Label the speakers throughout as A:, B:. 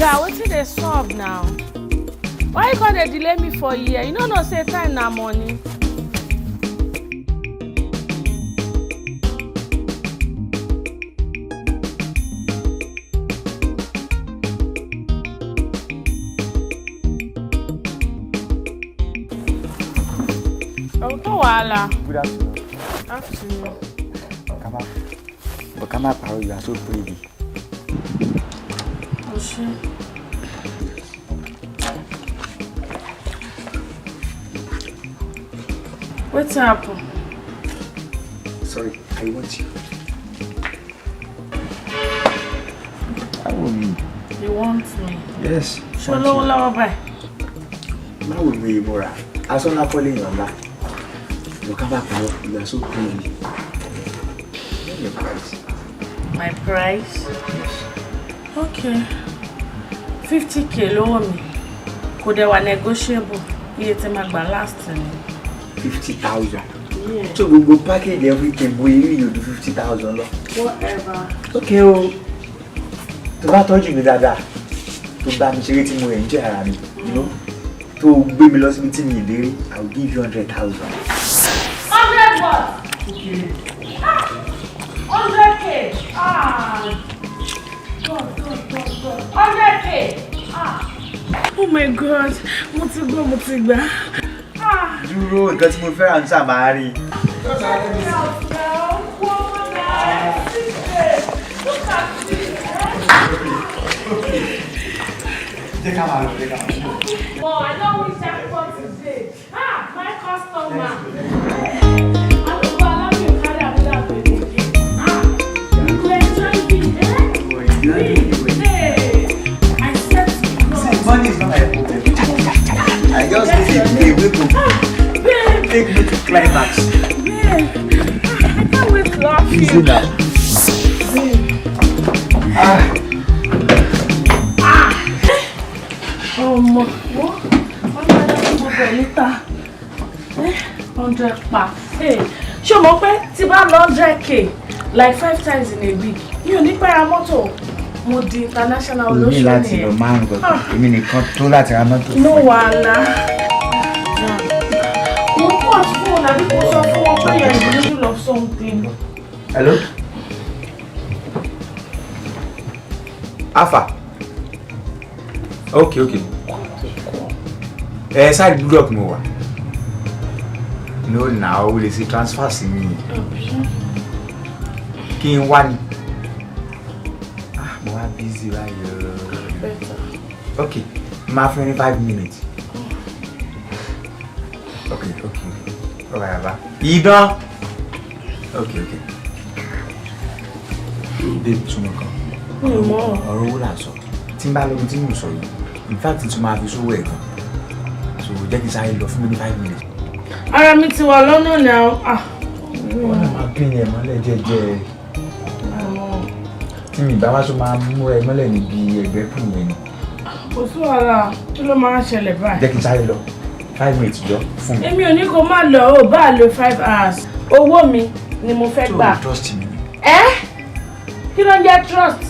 A: oga, wetin dey sup now? Why you gonna delay me for a year? You no know say time na money. Oh, wala.
B: Good afternoon.
A: Afternoon.
B: Come up, you are so pretty.
A: Oh shit. What's happened?
B: Sorry, I want you. How will me?
A: You want me?
B: Yes.
A: Sholo lawa bye.
B: How will me, Mora? I saw not calling your life. You come back, you are so pretty. What's your price?
A: My price?
B: Yes.
A: Okay. 50k lower me. Could they were negotiable? You te magba last time.
B: 50,000.
A: Yeah.
B: So we go package everything. We you do 50,000.
A: Whatever.
B: Okay, oh. To that told you that to buy me charity more enjoy you know. To bring me lost meeting me daily, I will give you 100,000.
A: 100 what? Okay. 100k. God. 100k. Oh my God. Mutigba.
B: Dúró nǹkan tí mo fẹ́ràn ń sàmárì. Jẹ́ ká máa lọ, jẹ́ ká máa lọ.
A: Oh, I don't wish that for today. My customer. I don't go allow you to carry out that baby. You go enjoy me, Hey, I said to you.
B: Money is not my problem. I just need a day to take me to climax.
A: Babe, I can't wait to laugh you.
B: Easy now.
A: Oh, what? 100 pa. Hey, show mo pe ti ba 100k like 5 times in a week. You ní para mọ́tò. Mo di international olóṣèlú.
B: Mi láti lọ máa ń gbọ́. Èmi nìkan tó láti ra mọ́tò.
A: No wàhálà. Mo pọ̀ fún àbí kò sọ fún wọn pé you're in the middle of something.
B: Hello? Alpha. Okay. Side block mo wà. No, now we see transfer sí mi. Kí n wá ní. Mo wá busy báyìí. Okay, máa fún ní 5 minutes. Okay. Alright, baba. Idán. Okay. Babe, túmọ̀ kan. Ọ̀rọ̀ owó là ń sọ. Tí n bá lóhun tí mò ń sọ yìí, in fact, tí máa fi sówó ẹ̀ gan. So, jẹ́ kí n sáré lọ fún mi ní 5 minutes.
A: Ara mi ti wà lọ́nà náà.
B: Wọ́n náà máa pín ẹ̀ mọ́lẹ̀ jẹ́jẹ́. Tí mi bá wá tó máa mú ẹ mọ́lẹ̀ níbi ẹgbẹ́ kù yẹn ni.
A: Kò sí wàhálà, kí ló máa ń ṣẹlẹ̀ báyìí?
B: Jẹ́ kí n sáré lọ 5 minutes jọ fún mi.
A: Èmi ò ní kó má lọ, ó bá lo 5 hours. Owó mi ni mo fẹ́ gbà.
B: So trust me.
A: Kí ló ń jẹ́ trust?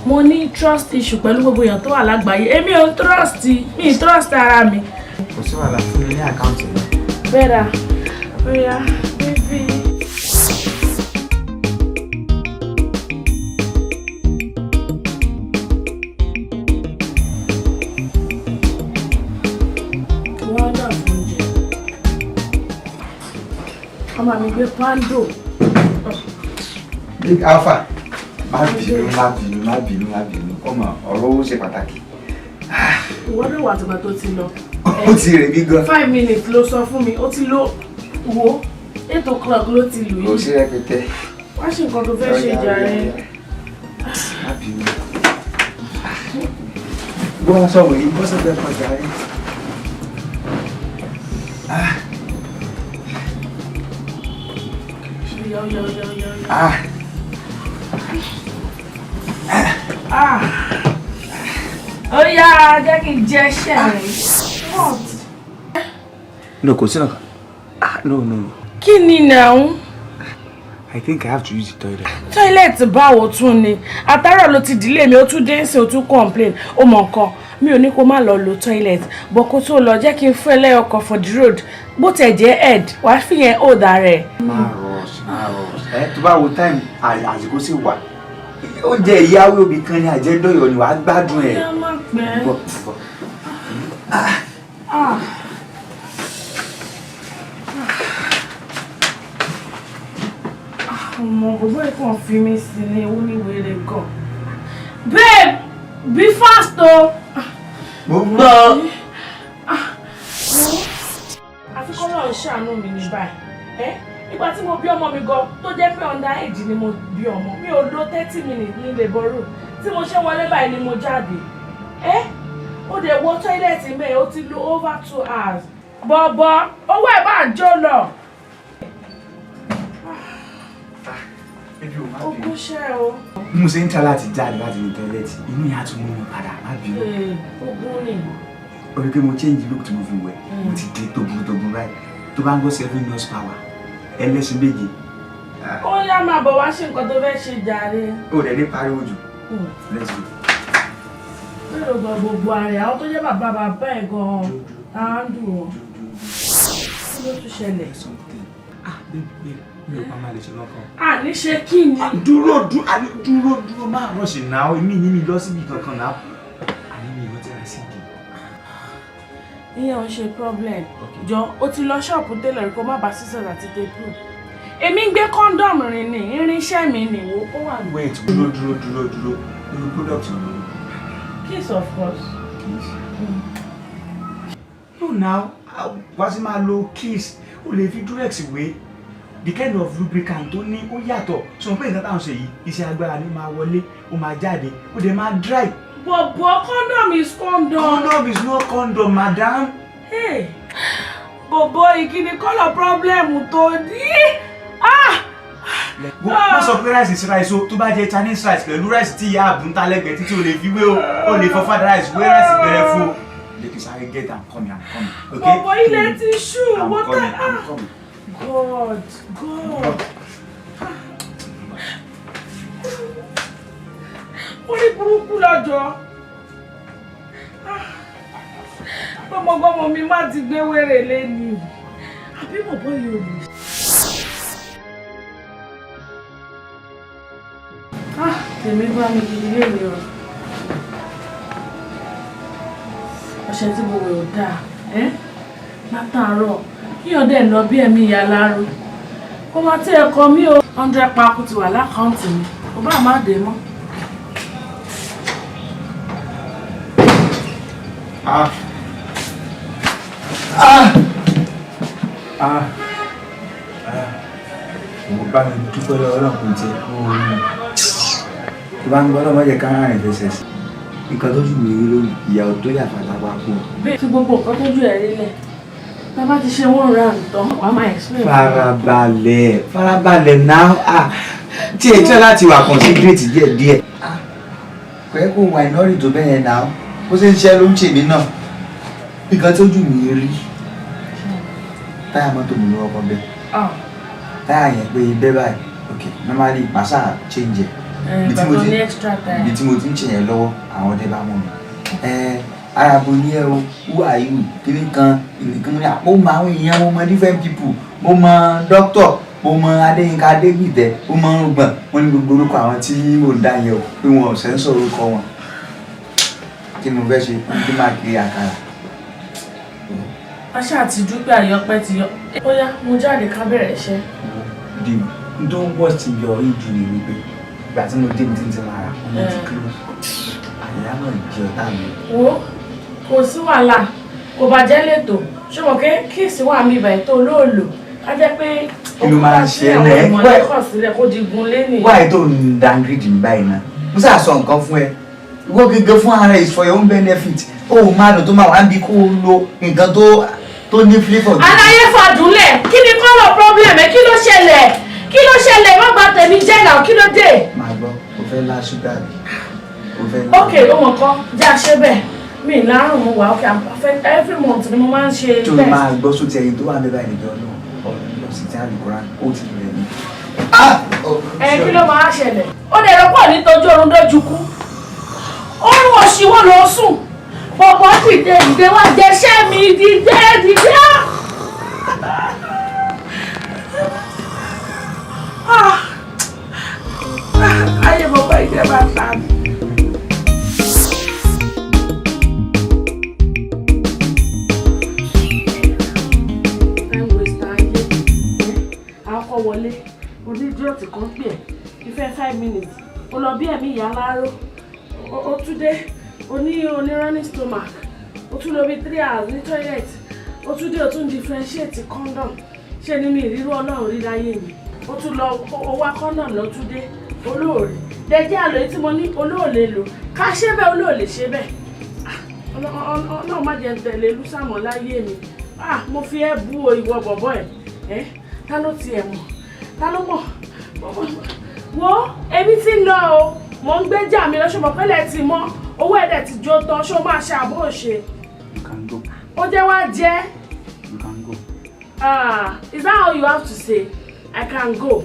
A: Mo ní trust issue pẹ̀lú gbogbo èèyàn tó wà lágbàáyé. Èmi ò mi trust ara mi.
B: Kò sí wàhálà fún mi ní àkáǹtì mi.
A: Bẹ́ẹ̀ra, baby. Ọmọ mi gbé pando.
B: Big Alpha. Má bínú. Ọmọ ọ̀rọ̀ owó ṣe pàtàkì.
A: Ìwọ́n ló wà tìgbà tó ti lọ.
B: Ó ti rẹ̀ mí gan.
A: 5 minutes ló sọ fún mi, ó ti lọ wo 8 o'clock ló ti lù yìí.
B: Ó sì rẹpẹtẹ.
A: Wá ṣe nǹkan tó fẹ́ ṣe jàre.
B: Má bínú. Bọ́lá sọ̀rọ̀ yìí, bọ́sẹ̀ bẹ́ẹ̀ kan jàre.
A: Ó yá, jẹ́ kí n jẹ ṣẹ́ rẹ̀.
B: No, kò sí náà. No.
A: Kí ni now?
B: I think I have to use the toilet.
A: Toilet báwo tún ni? Àtàrà ló ti delay mi, ó tún dé ńsìn, ó tún complain. Ó mọ nǹkan. Mi ò ní kó má lọ lo toilet. But kó tó lọ jẹ́ kí n fún ẹ lẹ́yọ̀kan for the road. Bó tẹ̀ jẹ́ head, wàá fi yẹn hold rẹ̀.
B: Má rush. Tó bá wo time àsìkò sì wà. Ó jẹ́ ìyàwó òbí kan ní àjẹ́dọ̀yọ̀ ni wàá gbádùn ẹ̀.
A: Ẹ má pẹ́. Ọmọ bàbá ẹ̀ kàn fi mí sí ní oníwèrè gan. Babe, be fast o.
B: Mo gbọ́.
A: Àfi kọ́ lọ́ọ̀ ṣàánú mi ní báyìí. Nígbà tí mo bí ọmọ mi gan tó jẹ́ pé under age ni mo bí ọmọ. Mi ò lò 30 minutes ní labour room. Tí mo ṣe wọlé báyìí ni mo jáde. Ó dẹ̀ wọ toilet mẹ́, ó ti lo over 2 hours. Bọ̀bọ̀, owó ẹ̀ bá jó lọ. Ogún ṣẹ́ o.
B: Mo ṣe ń try láti jáde láti ní toilet. Inú yà tún mú mi padà má bínú.
A: Ogún ni.
B: Orí pé mo change look tí mo fi wẹ̀. Mo ti dé tógun báyìí. Tó bá ń gbọ́ 7 years power. Ẹlẹ́sìn méje.
A: Ó yá máa bọ̀ wá ṣe nǹkan tó fẹ́ ṣe jàre.
B: Ó dẹ̀ ní pariwo jù. Let's go.
A: Lérò gan gbogbo ààrẹ àwọn tó jẹ́ bàbá ẹ̀ gan-an á ń dùn wọ́n. Kí ló tún ṣẹlẹ̀?
B: Babe. Mi ò bá máa lè ṣe lọ́kàn.
A: Àní ṣe kí ni?
B: Dúró máa rọ̀ṣì náà. Èmi ní mi lọ síbi kankan náà. Àní mi ìwọ́n ti ra sí ìdí.
A: Ìyẹn ò ń ṣe problem. Jọ, o ti lọ ṣọ́ọ̀pù tailor kó má bàa scissors àti tape. Èmi ń gbé condom rìn ní irinṣẹ́ mi nìwó. Ó wà ní.
B: Wait, dúró. Irú product mi.
A: Kiss of course.
B: Kiss. No now, wá sí máa lo kiss. O lè fi Durex wé. The kind of lubricant tó ní ó yàtọ̀. Sọ pé nǹkan táwọn ṣe yìí, iṣẹ́ agbára ni máa wọlé, ó máa jáde, ó dẹ̀ máa dry.
A: Bọ̀bọ̀, condom is condom.
B: Condom is not condom, madam.
A: Hey, bọ̀bọ̀ ìkíni kọ́lọ̀ problem tó ní.
B: Wọ́n sọ pé rice is rice o, tó bá jẹ Chinese rice pẹ̀lú rice tí ìyá àbúntà lẹ́gbẹ̀ẹ́ títí o lè fi wé o lè fọ́ fada rice wé rice bẹ̀rẹ̀ fún o. Lẹ́kì sáré get am coming. Okay?
A: Bọ̀bọ̀ ilẹ̀ ti ṣú.
B: I'm coming.
A: God. Orí burúkú lọ́jọ́. Gbọ́mọgbọ́mọ mi má ti gbé wèrè lẹ́ni. Àbí bọ̀bọ̀ yóò lè. Tèmi bá mi gidi lé mi o. Ọṣẹ tí mo wẹ̀ ò dáa. Látàárọ̀. Kí ọdẹ lọ bí ẹ̀mí ìyá láró. Kó máa tí ẹ̀kọ́ mi o. 100 paku ti wà lákàntì mi. Ó bá má dé mọ́.
B: Mo bá mi dúpẹ́ lọ́wọ́ náà kò jẹ́ orí. Tó bá ń gbọ́ lọ́mọ jẹ́ ká rìn fẹsẹ̀ sí. Nǹkan tó jù mí rí lórí ìyàwó tó yà fàtàpá kú.
A: Bẹ́ẹ̀ fi gbogbo nǹkan tójú ẹ̀ rí lẹ̀. Bàbá ti ṣe wọ́n ra nǹkan, wàá máa explain.
B: Farabalẹ̀ náà. Tí ẹ tẹ́ láti wà considerate díẹ̀. Pẹ́ kó wà iná rí tó bẹ́yẹn náà. Bó ṣe ń ṣe ló ń ṣe mí náà. Nǹkan tó jù mí rí. Táyà mọ́tò mi ló wọ́pọ̀ bẹ́ẹ̀. Táyà yẹn pé bẹ́ẹ̀ báyìí. Ok, normally màsà change ẹ̀. Ibi tí mo ti ń ṣe yẹn lọ́wọ́, àwọn ọdẹ bá mú mi. Arabo ní ẹ o, who are you? Kìnì kan, ìnìkan mo ní àpò mọ àwọn èèyàn, mo mọ different people, mo mọ doctor, mo mọ Adéyínká Adégbìtẹ́, mo mọ Rúgbọ̀n, wọ́n ní gbogbo orúkọ àwọn tí mò ń dá yẹn o, pé wọn ò sẹ́ńsọ̀ orúkọ wọn. Kí ni mo fẹ́ ṣe? Wọ́n ti máa kiri àkàrà.
A: Aṣá àti dúpẹ́ àyọpẹ́ ti yọ. Ó yá, mo jáde ká bẹ̀rẹ̀ iṣẹ́.
B: Tó wọ́ ti yọ ìjù ní wípé ìgbà tí mo dé mi tí ń ti máa rà, ọmọ ti close. Àyà náà jẹ ọ̀tá mi.
A: Wo kò sí wàhálà, kò bàjẹ́ lẹ́tọ̀. Ṣé mo ké kíìsì wà mí ìbàyẹ̀ tó olóòlò? Á jẹ́ pé
B: kí ló máa ṣe ẹ́
A: àwọn ìmọ̀lẹ́kọ̀ sílẹ̀ kó di gun lẹ́nìí.
B: Why tó ń downgrade mi báyìí náà? Mo sá sọ nǹkan fún ẹ. Ìwọ gẹ́gẹ́ fún ara is for your own benefit. Ó máa lò tó máa wá bí kó lo nǹkan tó ní flavour.
A: Aláyé fàdúnlẹ̀, kí ni kọ́lọ̀ problem ẹ̀? Kí ló ṣẹlẹ̀? Kí ló ṣẹlẹ̀? Má gba tèmi jẹ́ náà, kí ló dé?
B: Màá gbọ́, o fẹ́ lá ṣúgà mi.
A: Ok, ó mọ̀ kọ́, já ṣe bẹ́ẹ̀. Mi lárùn mo wà, okay, I'm perfect. Every month ni mo máa ń ṣe test.
B: Tó máa gbọ́ sóti ẹyin tó wà ní báyìí níjọ́ náà, ọ̀rọ̀ lọ sí ti àlùkòrán, ó ti rẹ̀ mí.
A: Kí ló máa ṣẹlẹ̀? Ó lè rọ́pọ̀ ní tọ́jú orun dójú kú. Orun òṣìwọ́ ló sùn. Bọ̀bọ̀ dìde wá jẹ́ṣẹ́ mi dìde. Ayé bọ̀bọ̀ ìdẹ́ bá ta mi. Wọlé onídìọ̀tì kan pè ẹ́ ìfẹ́ 5 minutes ó lọ bí ẹ̀mí ìyá aláró ó tún dé running stomach ó tún lọ bí 3 hours ní toilet ó tún dé ó tún differentiate condom ṣé ni mi ìrírú ọlọ́run rí láyé mi ó tún lọ ó wá condom lọ tún dé olóòrè dẹjẹ́ àlọ́ tí mo ní olóòlè lò ká ṣe bẹ́ẹ̀ olóòlè ṣe bẹ́ẹ̀ ọlọ́run má jẹ́ tẹ̀lé lùsàmọ́ láyé mi mo fi ẹ́ bú ìwọ bọ̀bọ̀ ẹ̀ ta ló tiẹ̀ mọ̀ ta ló mọ̀ wo èmi ti ń lọ o mò ń gbé jà mí lọ́sọ̀mọ̀ pẹ́lẹ̀ ti mọ́ owó ẹ̀dẹ̀ ti jó tán ṣó máa ṣe àbó ṣe.
B: You can go.
A: Ó jẹ́ wá jẹ́.
B: You can go.
A: Is that all you have to say? I can go.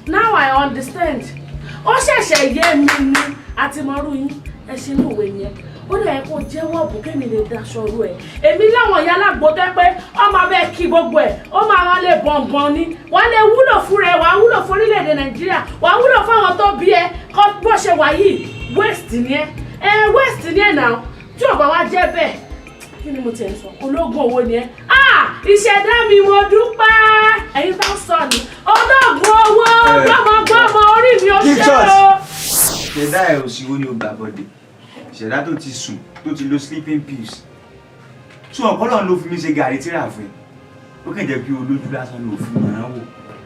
A: Now I understand. Ó ṣẹ̀ṣẹ̀ yé mi ni àti mọ́rú yín ẹ ṣe ní òwe yẹn. Ó lè kó jẹ́wọ́ ọ̀bùn kémi lè daṣọ ru ẹ̀. Èmi láwọn ìyá alágbó tẹ́ pé ọmọ abẹ́ kí gbogbo ẹ̀ ó máa rán lè bọ̀nbọ̀n ni. Wọ́n lè wúlò fún rẹ̀ wàá wúlò fún orílẹ̀-èdè Nàìjíríà wàá wúlò fún àwọn tó bí ẹ kọ́ bó ṣe wà yìí waste ni ẹ. Waste ni ẹ náà tí ò bá wá jẹ́ bẹ́ẹ̀. Kí ni mo tẹ̀ sọ? Ológun owó ni ẹ. Ìṣẹ̀dá mi mo dúpẹ́. Ẹ̀yin bá sọ ni. Ológun owó gbọ́mọgbọ́mọ orí mi ó ṣe o.
B: Ìṣẹ̀dá ẹ̀ òṣìwò ni ó gbà bọ́dé. Ìṣẹ̀dá tó ti sùn tó ti lo sleeping pills. Tún ọ̀pọ̀lọ́ ló fi mí ṣe gàrí tíra fún ẹ. Ó kàn jẹ́ pé olójú lásán ló fi mọ̀ràn wò.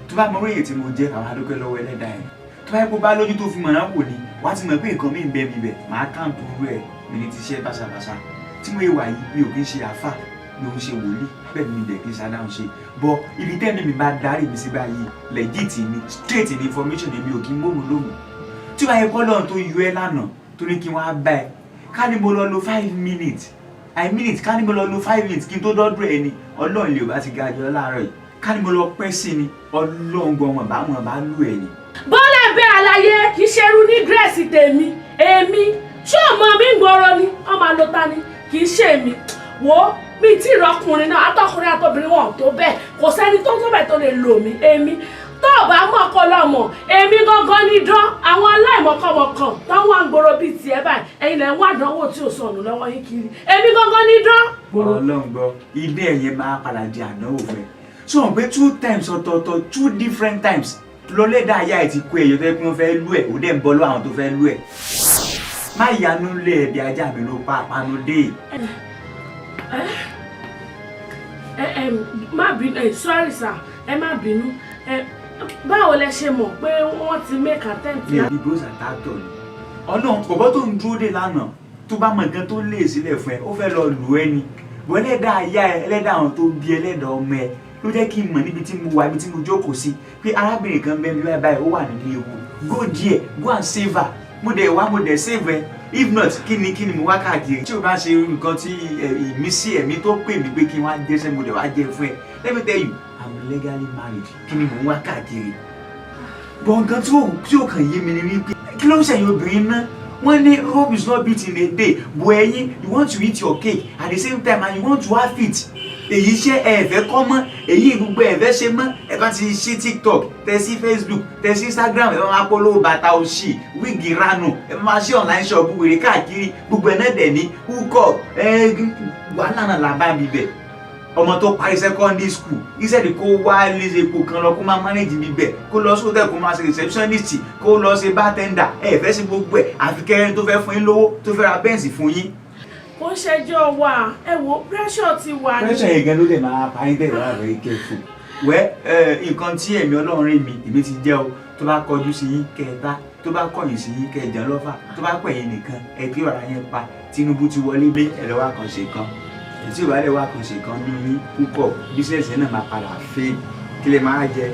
B: Tó bá mọ orí tí mo jẹ́ àwọn adókẹ́ lọ́wọ́ ẹlẹ́dà ẹ̀. Tó bá yẹ kó bá lójú tó fi mọ̀ràn wò ni wá ti mọ̀ pé nǹkan mi ń bẹ mi bẹ̀ máa káàmpù rú ẹ̀ mi ní ti ṣe báṣabàṣa. Tí mo yẹ wà yìí mi ò kí ń ṣe àáfà mi ò ń ṣe wòlíì bẹ́ẹ̀ ni mi dẹ̀ kí ń ṣadáhùn ṣe. Bọ̀ ibi tẹ́mi mi bá darí mi sí báyìí legit ni straight ni information mi ò kí ń mọ́mú lómù. Tí wàá yẹ kọ́lọ́run tó yọ ẹ́ lánàá tó ní kí wọ́n á bá ẹ ká ní mo lọ lo 5 minutes ká ní mo lọ lo 5 minutes kí n tó dọ́dọ̀ ẹ ni ọlọ́run lè bá ti ga jọ láàárọ̀ yìí ká ní mo lọ pẹ́ sí ni ọlọ́run gbọ́ wọn bá lù ẹ ni.
A: bọ́lá bẹ́ àlàyé kì í ṣerú ní gírẹ́sì tèmi èmi ṣé ọmọ mi ń gbọ́rọ̀ ni ọmọ àlọ́ta ni kì í ṣe èmi wò mi tí ìrọkùnrin náà àtọkùnrin àtọbìnrin wọn tó bẹ́ẹ̀ kò sẹ́ni tó bẹ́ẹ̀ tó lè lò mí èmi tó o bá mọ̀ kọ́ lọ́mọ èmi gangan ní dán àwọn aláìmọ̀kànmọ̀kàn táwọn àgbòrò bíi tiẹ̀ báyìí ẹ̀yin lẹ̀ ń wá àdánwò tí ò sọnù lọ́wọ́ yín kiri èmi gangan ní dán.
B: ọlọ́run gbọ́ ilé ẹ̀yẹ máa padà di àdánwò fún ẹ sọ pé 2 times ọ̀tọ̀ọ̀tọ̀ 2 different times lọ́lẹ́dà ayá ẹ̀ ti kó ẹ̀yọ́ tó yẹ kí wọ́n fẹ́ lú ẹ̀ ó dẹ̀ ń bọ́ lọ́wọ́ àwọn tó fẹ́ lú ẹ̀ má yanú lé ẹ̀bí ajá mi ló pa àpanu dé.
A: má bínú sorry sir ẹ má bínú báwo lẹ ṣe mọ̀ pé wọ́n ti make attempt.
B: mi ò bí bros àtàtọ̀ ni ọlọ́run kọ̀ọ̀bọ́ tó ń dúró dé lánàá tó bá mọ nǹkan tó lè sílẹ̀ fún ẹ ó fẹ́ lọ lù ẹ́ ni bọ́ ẹlẹ́dàá ayá ẹ ẹlẹ́dàá àwọn tó bí ẹlẹ́dàá ọmọ ẹ ló jẹ́ kí n mọ̀ níbi tí mo wà ibi tí mo jókòó sí pé arábìnrin kan bẹ́ẹ̀ mi báyìí ó wà nínú ewu go there go and save her mo dẹ̀ save ẹ if not kí ni mo wá káàkiri tí o bá ṣe nǹkan tí ìmísí ẹ̀mí tó pè mí pé kí n wá jẹ́sẹ̀ mo dẹ̀ wá jẹ́ fún ẹ let me tell you I'm legally married kí ni mo wá káàkiri bọ̀ nǹkan tí ó kàn yé mi ni wípé kí ló ń ṣẹ̀yìn obìnrin náà wọ́n ní hope is not built in a day bọ̀ ẹ̀yin you want to eat your cake at the same time and you want to have it èyí ṣe ẹ̀fẹ́ kọ́ mọ́ èyí gbogbo ẹ̀fẹ́ ṣe mọ́ ẹ bá ti ṣe TikTok tẹ sí Facebook tẹ sí Instagram ẹ máa polówó bàtà òṣì wíìgì ránù ẹ máa ṣe online shop wèrè káàkiri gbogbo ẹ̀ náà dẹ̀ ní húkọ̀ wàhálà náà là bá mi bẹ̀ ọmọ tó parí secondary school iṣẹ́ kó wá léṣe epo kan lọ kó máa manage mi bẹ̀ kó lọ sóòtẹ́ kó máa ṣe receptionist kó lọ ṣe bartender ẹ̀fẹ́ sí gbogbo ẹ̀ àfi kẹrin tó fẹ́ fún yín lówó tó fẹ́ ra bẹ́ǹsì fún yín.
A: Ó ṣẹjọ́ wa ẹ wo pressure ti wà ní.
B: Pressure yẹn gan ló lè máa pa yín tẹ̀lé wà very careful. Nǹkan tí ẹ̀mí Ọlọ́run rí mi èmi ti jẹ́ o tó bá kọjú sí yín kẹta tó bá kọ̀yìn sí yín kẹjọ lọ́fà tó bá pẹ̀yìn nìkan ẹ kí ọ̀rá yẹn pa Tinubu ti wọlé dé ẹ lọ́wọ́ àkànṣe kan ètí ìwà lè wá àkànṣe kan ní yín púpọ̀ bísíǹsì náà máa padà fẹ́ kí lè máa jẹ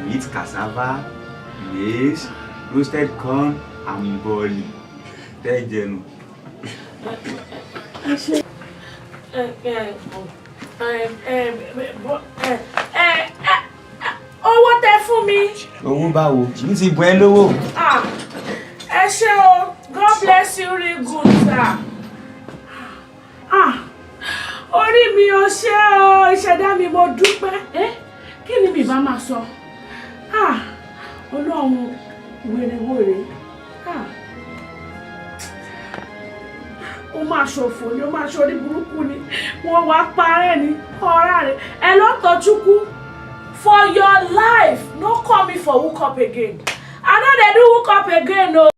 B: meat cassava maize roasted corn and boli tẹ́ jẹnu.
A: Owó tẹ fún mi.
B: Owó báwo? Mi ti bùn ẹ́ lówó.
A: Ẹ ṣé o. God bless you real good, sir. Orí mi ò ṣe o, ìṣẹ̀dá mi mo dúpẹ́. Kí ni mi bá máa sọ? Ọlọ́run wèrèwèrè. Ó máa ṣòfò ni, ó máa ṣorí burúkú ni. Wọ́n wá parẹ́ ni, ọ̀rá rẹ̀. Ẹ lọ́tọ̀ Chukwu. For your life, no call me for hook up again. I know they do hook up again, no.